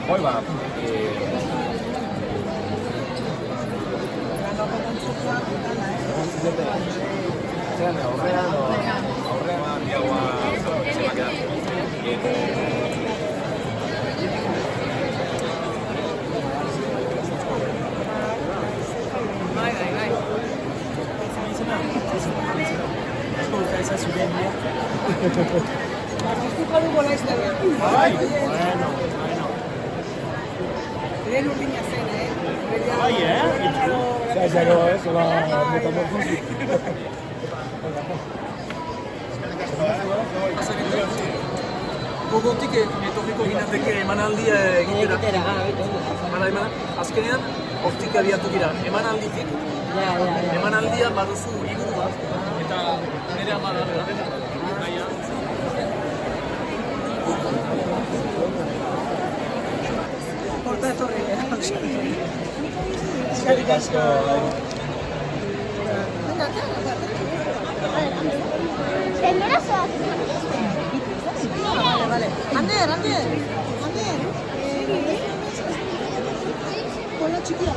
Poi va. Gogotik etorriko ginateke emanaldia egitera. Azkenean, hortik abiatu gira. Emanalditik, emanaldia baduzu iburu bat, eta nire amadara. Horta etorri. Eskerrik asko. Primero sos. Vale. Ander. Hola, chiquilla.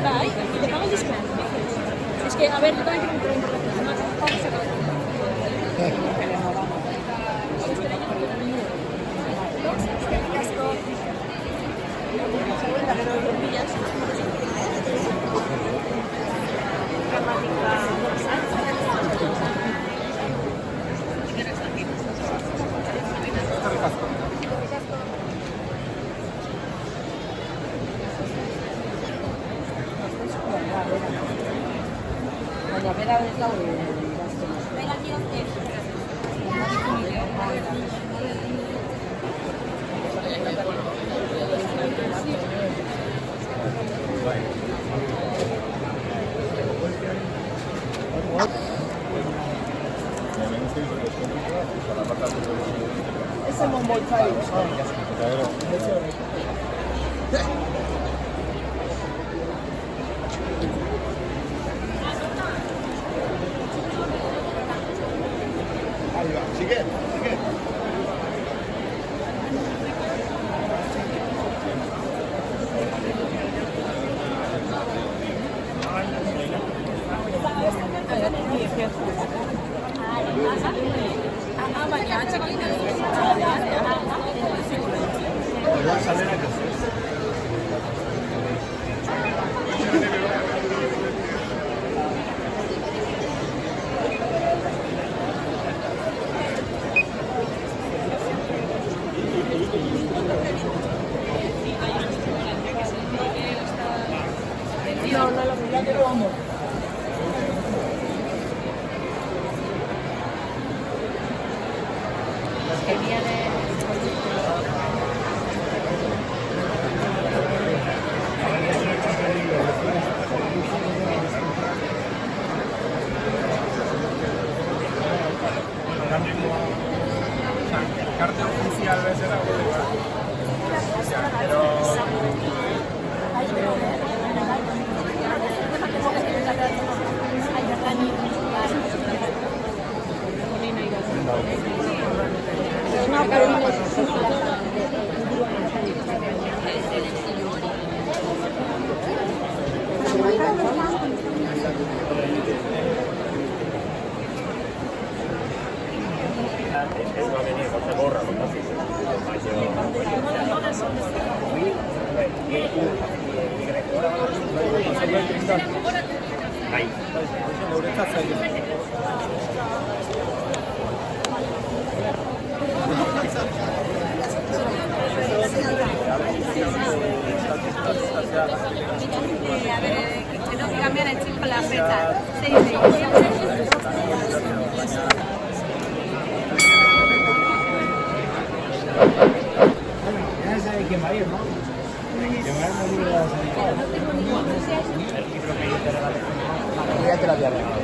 Bai, te pago el descuento. Es que, a ver, yo también quiero un poco. Vamos a acabar. Ese es un bolsayo. Sigue. Carta oficial de ser Ahí. A ver, tengo que cambiar el chip con la fecha. 6 de Ya sabes quién va a ir, ¿no? Que me hagan el libro de la sanidad. Ya te la había regalado.